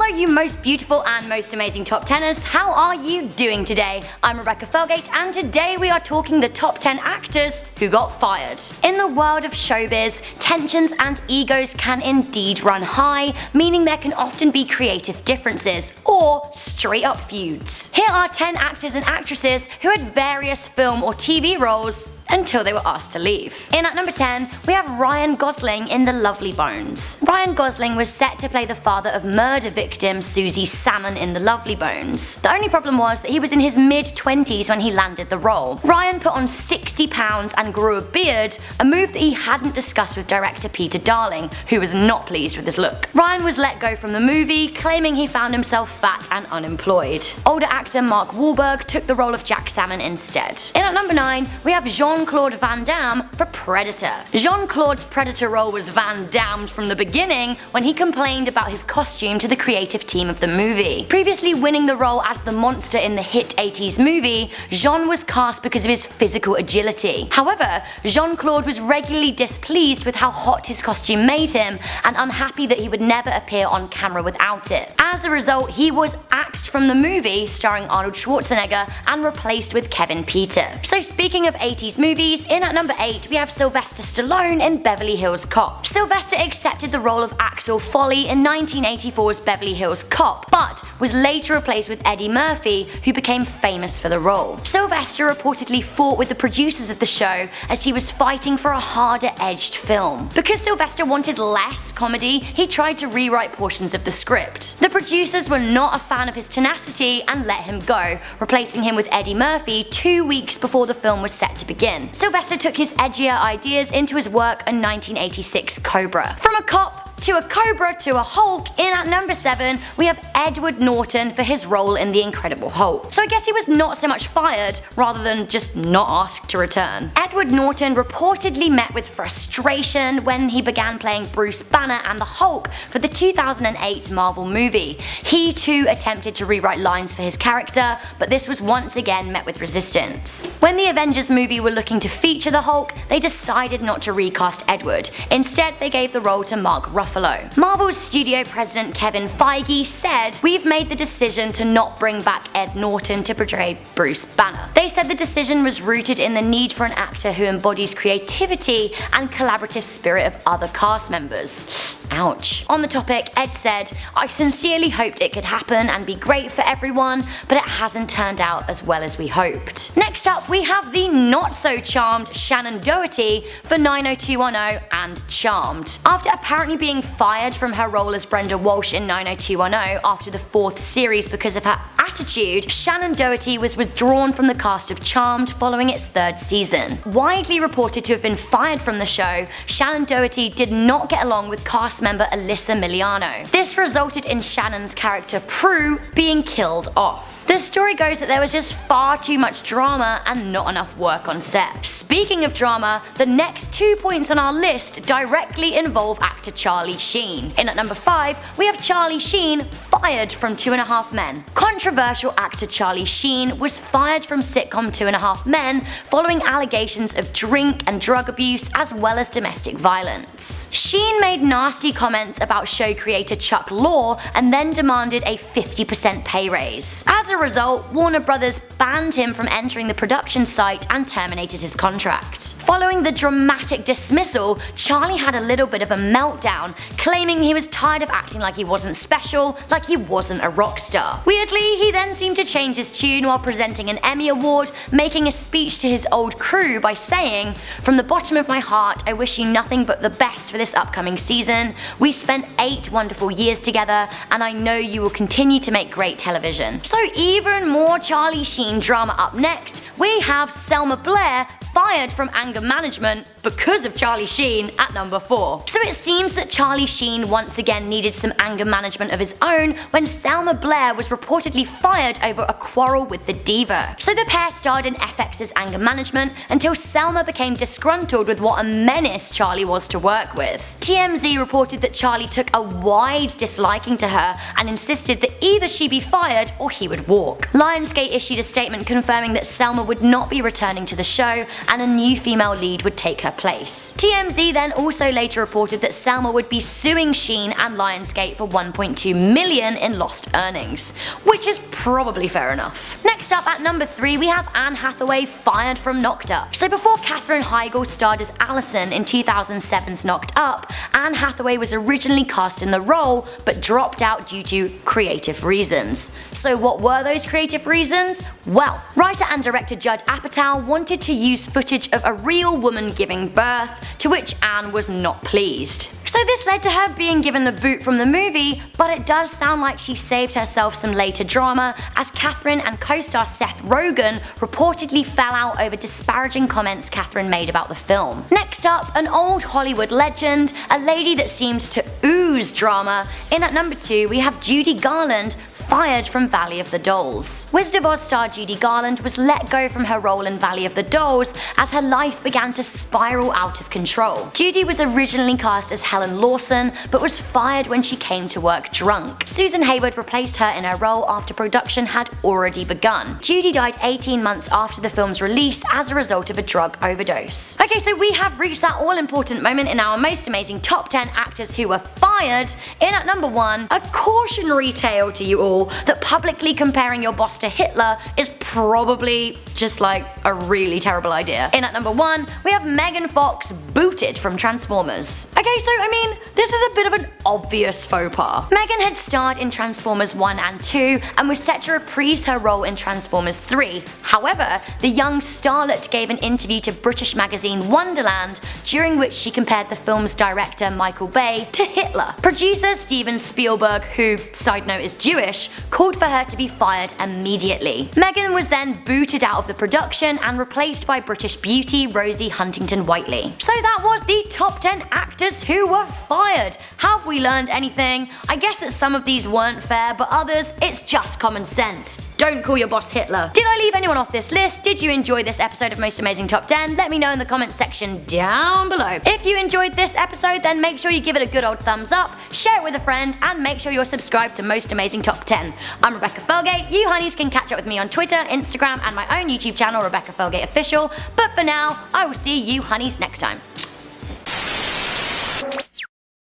Hello you most beautiful and most amazing top 10ers, how are you doing today? I'm Rebecca Felgate and today we are talking the top 10 actors who got fired. In the world of showbiz, tensions and egos can indeed run high, meaning there can often be creative differences or straight up feuds. Here are 10 actors and actresses who had various film or TV roles until they were asked to leave. In at number 10, we have Ryan Gosling in The Lovely Bones. Ryan Gosling was set to play the father of murder victim Susie Salmon in The Lovely Bones. The only problem was that he was in his mid-20s when he landed the role. Ryan put on 60 pounds and grew a beard, a move that he hadn't discussed with director Peter Darling, who was not pleased with his look. Ryan was let go from the movie, claiming he found himself fat and unemployed. Older actor Mark Wahlberg took the role of Jack Salmon instead. In at number 9, we have Jean-Claude Van Damme for Predator. Jean-Claude's Predator role was Van Dammed from the beginning when he complained about his costume to the creative team of the movie. Previously winning the role as the monster in the hit 80s movie, Jean was cast because of his physical agility. However, Jean-Claude was regularly displeased with how hot his costume made him and unhappy that he would never appear on camera without it. As a result, he was axed from the movie starring Arnold Schwarzenegger and replaced with Kevin Peter. So speaking of 80s movies, in at number 8 we have Sylvester Stallone in Beverly Hills Cop. Sylvester accepted the role of Axel Foley in 1984's Beverly Hills Cop, but was later replaced with Eddie Murphy, who became famous for the role. Sylvester reportedly fought with the producers of the show as he was fighting for a harder-edged film. Because Sylvester wanted less comedy, he tried to rewrite portions of the script. The producers were not a fan of his tenacity and let him go, replacing him with Eddie Murphy 2 weeks before the film was set to begin. Sylvester took his edgier ideas into his work in 1986 Cobra. From a cop to a Cobra to a Hulk, in at number 7 we have Edward Norton for his role in The Incredible Hulk. So I guess he was not so much fired, rather than just not asked to return. Edward Norton reportedly met with frustration when he began playing Bruce Banner and the Hulk for the 2008 Marvel movie. He too attempted to rewrite lines for his character, but this was once again met with resistance. When the Avengers movie were looking to feature the Hulk, they decided not to recast Edward. Instead, they gave the role to Mark Ruffalo. Marvel's studio president Kevin Feige said, "We've made the decision to not bring back Ed Norton to portray Bruce Banner." They said the decision was rooted in the need for an actor who embodies creativity and collaborative spirit of other cast members. Ouch. On the topic, Ed said, "I sincerely hoped it could happen and be great for everyone, but it hasn't turned out as well as we hoped." Next up, we have the not-so-charmed Shannen Doherty for 90210 and Charmed. After apparently being fired from her role as Brenda Walsh in 90210 after the 4th series because of her attitude, Shannen Doherty was withdrawn from the cast of Charmed following its 3rd season. Widely reported to have been fired from the show, Shannen Doherty did not get along with cast member Alyssa Milano. This resulted in Shannon's character Prue being killed off. The story goes that there was just far too much drama and not enough work on set. Speaking of drama, the next 2 points on our list directly involve actor Charlie Sheen. In at number 5, we have Charlie Sheen fired from 2.5 Men. Controversial actor Charlie Sheen was fired from sitcom 2.5 Men following allegations of drink and drug abuse as well as domestic violence. Sheen made nasty comments about show creator Chuck Lorre and then demanded a 50% pay raise. As a result, Warner Brothers banned him from entering the production site and terminated his contract. Following the dramatic dismissal, Charlie had a little bit of a meltdown, claiming he was tired of acting like he wasn't special, like he wasn't a rock star. Weirdly, he then seemed to change his tune while presenting an Emmy Award, making a speech to his old crew by saying, "From the bottom of my heart, I wish you nothing but the best for this upcoming season. We spent 8 wonderful years together, and I know you will continue to make great television." So even more Charlie Sheen drama up next, we have Selma Blair fired from anger management because of Charlie Sheen at number 4. So it seems that Charlie Sheen once again needed some anger management of his own when Selma Blair was reportedly fired over a quarrel with the diva. So the pair starred in FX's anger management until Selma became disgruntled with what a menace Charlie was to work with. TMZ reported reported that Charlie took a wide disliking to her and insisted that either she be fired or he would walk. Lionsgate issued a statement confirming that Selma would not be returning to the show and a new female lead would take her place. TMZ then also later reported that Selma would be suing Sheen and Lionsgate for $1.2 million in lost earnings, which is probably fair enough. Next up at number 3 we have Anne Hathaway fired from Knocked Up. So before Katherine Heigl starred as Allison in 2007's Knocked Up, Anne Hathaway was originally cast in the role but dropped out due to creative reasons. So what were those creative reasons? Well, writer and director Judd Apatow wanted to use footage of a real woman giving birth, to which Anne was not pleased. So this led to her being given the boot from the movie, but it does sound like she saved herself some later drama, as Katherine and co-star Seth Rogen reportedly fell out over disparaging comments Katherine made about the film. Next up, an old Hollywood legend, a lady that seems to ooze drama. In at number 2 we have Judy Garland fired from Valley of the Dolls. Wizard of Oz star Judy Garland was let go from her role in Valley of the Dolls as her life began to spiral out of control. Judy was originally cast as Helen Lawson but was fired when she came to work drunk. Susan Hayward replaced her in her role after production had already begun. Judy died 18 months after the film's release as a result of a drug overdose. Okay, so we have reached that all-important moment in our most amazing top 10 actors who were fired. In at number 1, a cautionary tale to you all that publicly comparing your boss to Hitler is probably just like a really terrible idea. In at number 1, we have Megan Fox booted from Transformers. Okay, so I mean, this is a bit of an obvious faux pas. Megan had starred in Transformers 1 and 2 and was set to reprise her role in Transformers 3. However, the young starlet gave an interview to British magazine Wonderland during which she compared the film's director Michael Bay to Hitler. Producer Steven Spielberg, who, side note, is Jewish, called for her to be fired immediately. Megan was then booted out of the production and replaced by British beauty Rosie Huntington-Whiteley. So that was the top 10 actors who were fired. Have we learned anything? I guess that some of these weren't fair, but others, it's just common sense. Don't call your boss Hitler. Did I leave anyone off this list? Did you enjoy this episode of Most Amazing Top 10? Let me know in the comments section down below. If you enjoyed this episode, then make sure you give it a good old thumbs up, share it with a friend, and make sure you're subscribed to Most Amazing Top 10. I'm Rebecca Felgate. You honeys can catch up with me on Twitter, Instagram, and my own YouTube channel, Rebecca Felgate Official. But for now, I will see you honeys next time.